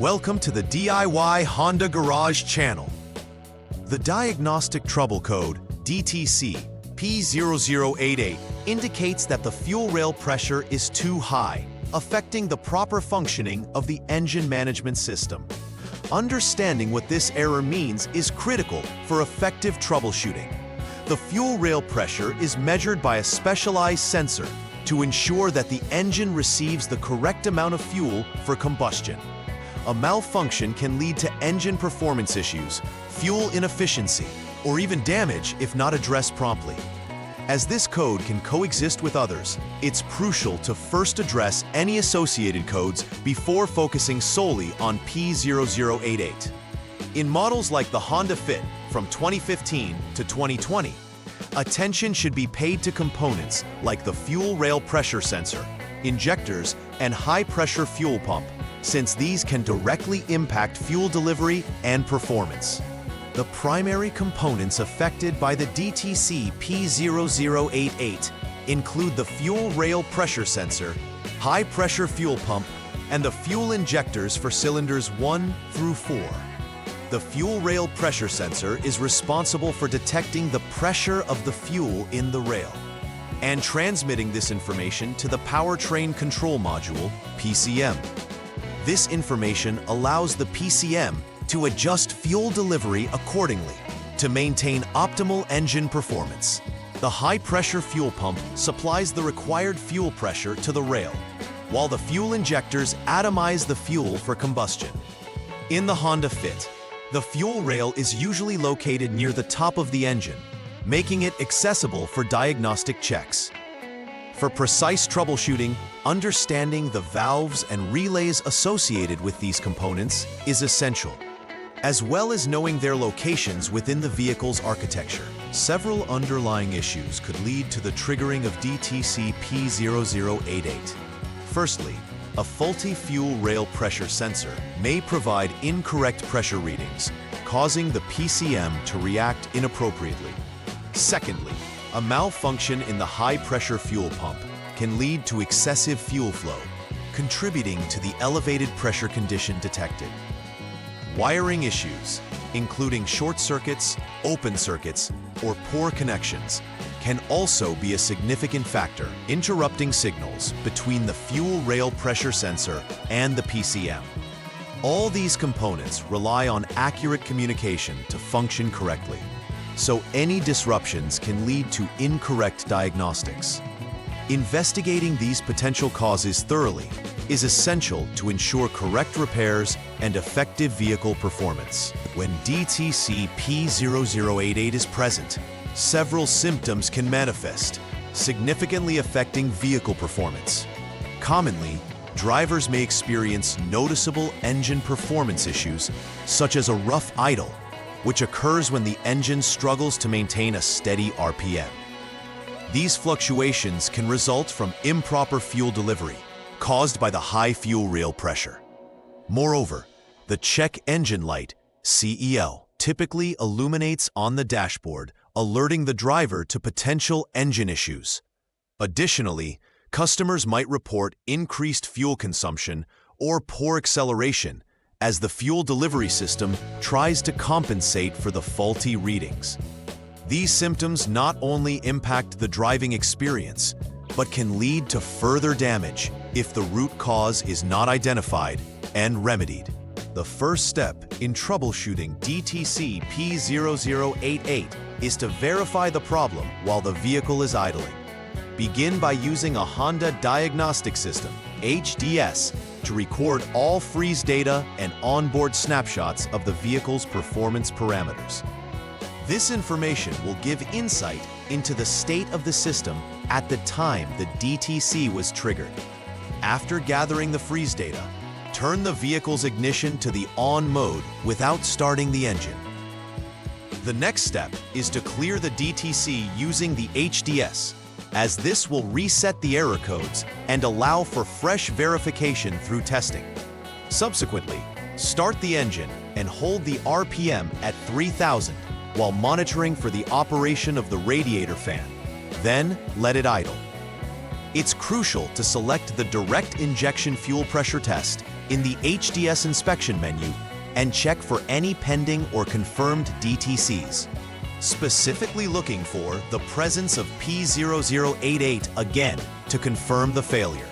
Welcome to the DIY Honda Garage channel. The Diagnostic Trouble Code, DTC P0088, indicates that the fuel rail pressure is too high, affecting the proper functioning of the engine management system. Understanding what this error means is critical for effective troubleshooting. The fuel rail pressure is measured by a specialized sensor to ensure that the engine receives the correct amount of fuel for combustion. A malfunction can lead to engine performance issues, fuel inefficiency, or even damage if not addressed promptly. As this code can coexist with others, it's crucial to first address any associated codes before focusing solely on P0088. In models like the Honda Fit from 2015 to 2020, attention should be paid to components like the fuel rail pressure sensor, injectors, and high-pressure fuel pump, since these can directly impact fuel delivery and performance. The primary components affected by the DTC P0088 include the fuel rail pressure sensor, high-pressure fuel pump, and the fuel injectors for cylinders 1 through 4. The fuel rail pressure sensor is responsible for detecting the pressure of the fuel in the rail and transmitting this information to the Powertrain Control Module, PCM. This information allows the PCM to adjust fuel delivery accordingly to maintain optimal engine performance. The high-pressure fuel pump supplies the required fuel pressure to the rail, while the fuel injectors atomize the fuel for combustion. In the Honda Fit, the fuel rail is usually located near the top of the engine, making it accessible for diagnostic checks. For precise troubleshooting, understanding the valves and relays associated with these components is essential, as well as knowing their locations within the vehicle's architecture. Several underlying issues could lead to the triggering of DTC P0088. Firstly, a faulty fuel rail pressure sensor may provide incorrect pressure readings, causing the PCM to react inappropriately. Secondly, a malfunction in the high-pressure fuel pump can lead to excessive fuel flow, contributing to the elevated pressure condition detected. Wiring issues, including short circuits, open circuits, or poor connections, can also be a significant factor, interrupting signals between the fuel rail pressure sensor and the PCM. All these components rely on accurate communication to function correctly, so any disruptions can lead to incorrect diagnostics. Investigating these potential causes thoroughly is essential to ensure correct repairs and effective vehicle performance. When DTC P0088 is present, several symptoms can manifest, significantly affecting vehicle performance. Commonly, drivers may experience noticeable engine performance issues, such as a rough idle, which occurs when the engine struggles to maintain a steady RPM. These fluctuations can result from improper fuel delivery, caused by the high fuel rail pressure. Moreover, the check engine light, CEL, typically illuminates on the dashboard, alerting the driver to potential engine issues. Additionally, customers might report increased fuel consumption or poor acceleration as the fuel delivery system tries to compensate for the faulty readings. These symptoms not only impact the driving experience, but can lead to further damage if the root cause is not identified and remedied. The first step in troubleshooting DTC P0088 is to verify the problem while the vehicle is idling. Begin by using a Honda Diagnostic System, HDS, to record all freeze data and onboard snapshots of the vehicle's performance parameters. This information will give insight into the state of the system at the time the DTC was triggered. After gathering the freeze data, turn the vehicle's ignition to the on mode without starting the engine. The next step is to clear the DTC using the HDS, as this will reset the error codes and allow for fresh verification through testing. Subsequently, start the engine and hold the RPM at 3000 while monitoring for the operation of the radiator fan. Then let it idle. It's crucial to select the direct injection fuel pressure test in the HDS inspection menu and check for any pending or confirmed DTCs, specifically looking for the presence of P0088 again to confirm the failure.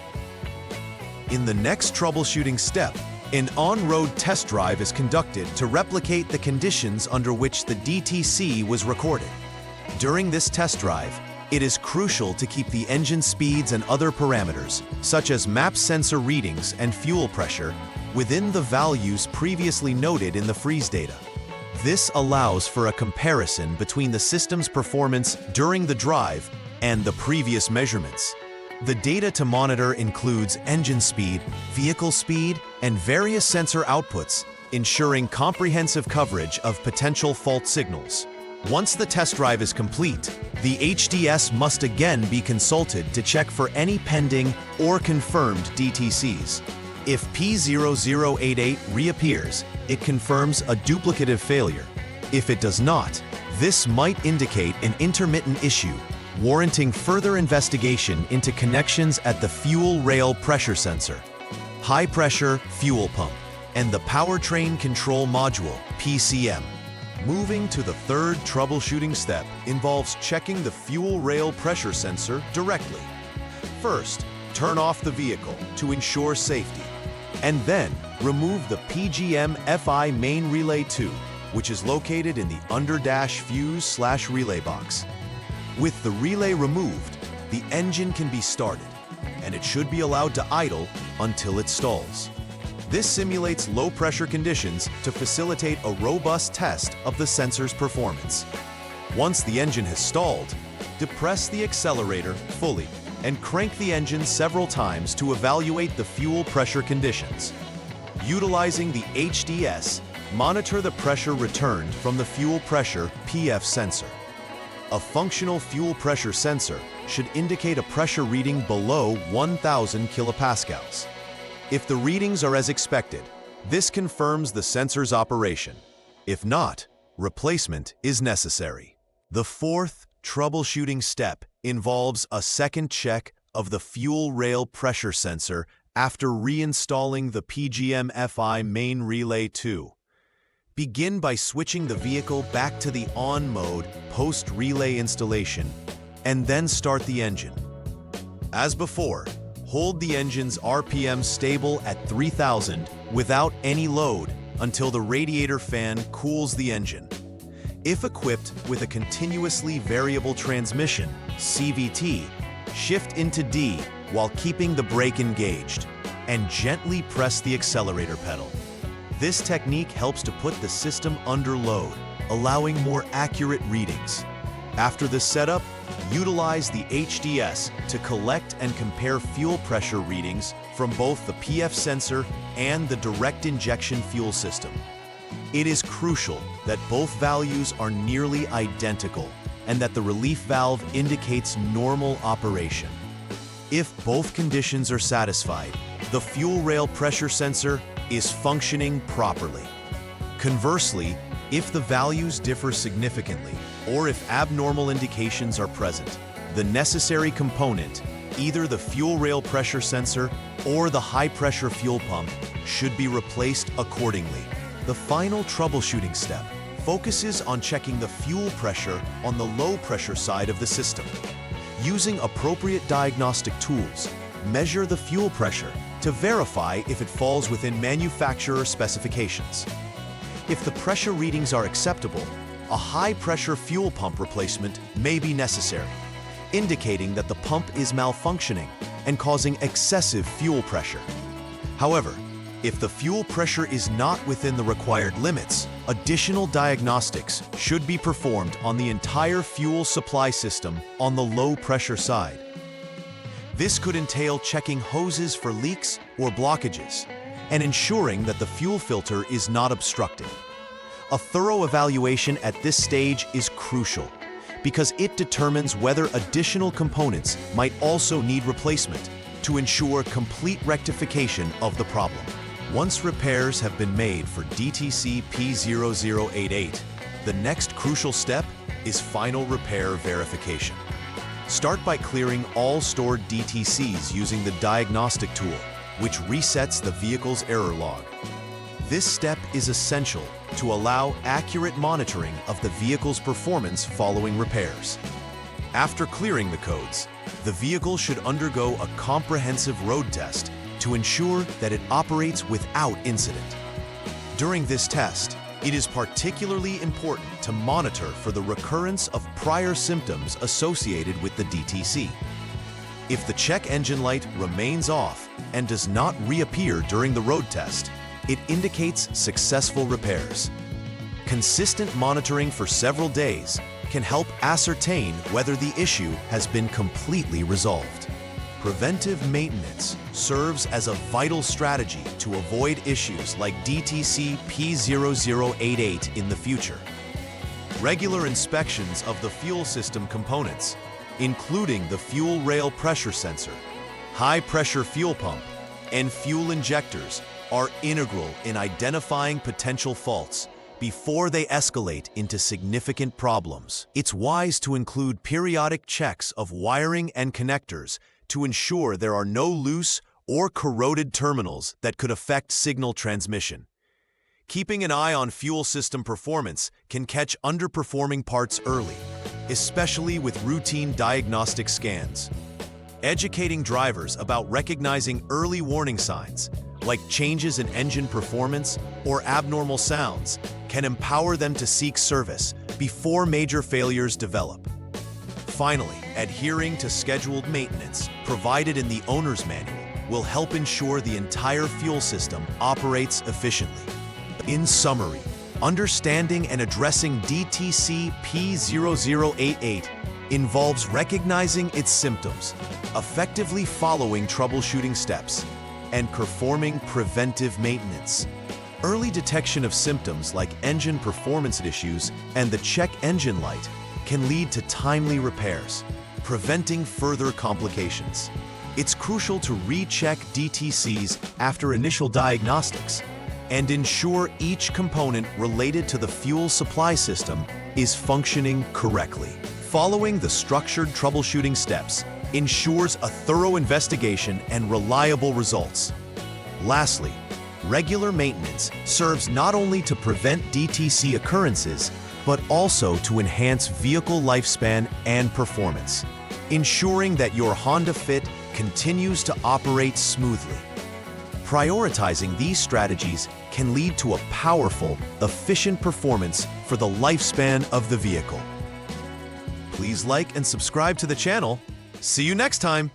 In the next troubleshooting step, an on-road test drive is conducted to replicate the conditions under which the DTC was recorded. During this test drive, it is crucial to keep the engine speeds and other parameters, such as map sensor readings and fuel pressure, within the values previously noted in the freeze data. This allows for a comparison between the system's performance during the drive and the previous measurements. The data to monitor includes engine speed, vehicle speed, and various sensor outputs, ensuring comprehensive coverage of potential fault signals. Once the test drive is complete, the HDS must again be consulted to check for any pending or confirmed DTCs. If P0088 reappears, it confirms a duplicative failure. If it does not, this might indicate an intermittent issue, warranting further investigation into connections at the fuel rail pressure sensor, high-pressure fuel pump, and the powertrain control module, PCM. Moving to the third troubleshooting step involves checking the fuel rail pressure sensor directly. First, turn off the vehicle to ensure safety, and then remove the PGM-FI main relay 2, which is located in the under-dash fuse/relay box. With the relay removed, the engine can be started, and it should be allowed to idle until it stalls. This simulates low-pressure conditions to facilitate a robust test of the sensor's performance. Once the engine has stalled, depress the accelerator fully and crank the engine several times to evaluate the fuel pressure conditions. Utilizing the HDS, monitor the pressure returned from the fuel pressure PF sensor. A functional fuel pressure sensor should indicate a pressure reading below 1,000 kilopascals. If the readings are as expected, this confirms the sensor's operation. If not, replacement is necessary. The fourth troubleshooting step involves a second check of the fuel rail pressure sensor after reinstalling the PGM-FI main relay 2. Begin by switching the vehicle back to the on mode post-relay installation, and then start the engine. As before, hold the engine's RPM stable at 3,000 without any load until the radiator fan cools the engine. If equipped with a continuously variable transmission, CVT, shift into D while keeping the brake engaged, and gently press the accelerator pedal. This technique helps to put the system under load, allowing more accurate readings. After this setup, utilize the HDS to collect and compare fuel pressure readings from both the PF sensor and the direct injection fuel system. It is crucial that both values are nearly identical and that the relief valve indicates normal operation. If both conditions are satisfied, the fuel rail pressure sensor is functioning properly. Conversely, if the values differ significantly, or if abnormal indications are present, the necessary component, either the fuel rail pressure sensor or the high-pressure fuel pump, should be replaced accordingly. The final troubleshooting step focuses on checking the fuel pressure on the low-pressure side of the system. Using appropriate diagnostic tools, measure the fuel pressure to verify if it falls within manufacturer specifications. If the pressure readings are acceptable, a high-pressure fuel pump replacement may be necessary, indicating that the pump is malfunctioning and causing excessive fuel pressure. However, if the fuel pressure is not within the required limits, additional diagnostics should be performed on the entire fuel supply system on the low-pressure side. This could entail checking hoses for leaks or blockages and ensuring that the fuel filter is not obstructed. A thorough evaluation at this stage is crucial because it determines whether additional components might also need replacement to ensure complete rectification of the problem. Once repairs have been made for DTC P0088, the next crucial step is final repair verification. Start by clearing all stored DTCs using the diagnostic tool which resets the vehicle's error log. This step is essential to allow accurate monitoring of the vehicle's performance following repairs. After clearing the codes, the vehicle should undergo a comprehensive road test to ensure that it operates without incident. During this test, it is particularly important to monitor for the recurrence of prior symptoms associated with the DTC. If the check engine light remains off and does not reappear during the road test, it indicates successful repairs. Consistent monitoring for several days can help ascertain whether the issue has been completely resolved. Preventive maintenance serves as a vital strategy to avoid issues like DTC P0088 in the future. Regular inspections of the fuel system components, including the fuel rail pressure sensor, high-pressure fuel pump, and fuel injectors, are integral in identifying potential faults before they escalate into significant problems. It's wise to include periodic checks of wiring and connectors to ensure there are no loose or corroded terminals that could affect signal transmission. Keeping an eye on fuel system performance can catch underperforming parts early, especially with routine diagnostic scans. Educating drivers about recognizing early warning signs, like changes in engine performance or abnormal sounds, can empower them to seek service before major failures develop. Finally, adhering to scheduled maintenance provided in the owner's manual will help ensure the entire fuel system operates efficiently. In summary, understanding and addressing DTC P0088 involves recognizing its symptoms, effectively following troubleshooting steps, and performing preventive maintenance. Early detection of symptoms like engine performance issues and the check engine light can lead to timely repairs, preventing further complications. It's crucial to recheck DTCs after initial diagnostics and ensure each component related to the fuel supply system is functioning correctly. Following the structured troubleshooting steps ensures a thorough investigation and reliable results. Lastly, regular maintenance serves not only to prevent DTC occurrences, but also to enhance vehicle lifespan and performance, ensuring that your Honda Fit continues to operate smoothly. Prioritizing these strategies can lead to a powerful, efficient performance for the lifespan of the vehicle. Please like and subscribe to the channel. See you next time!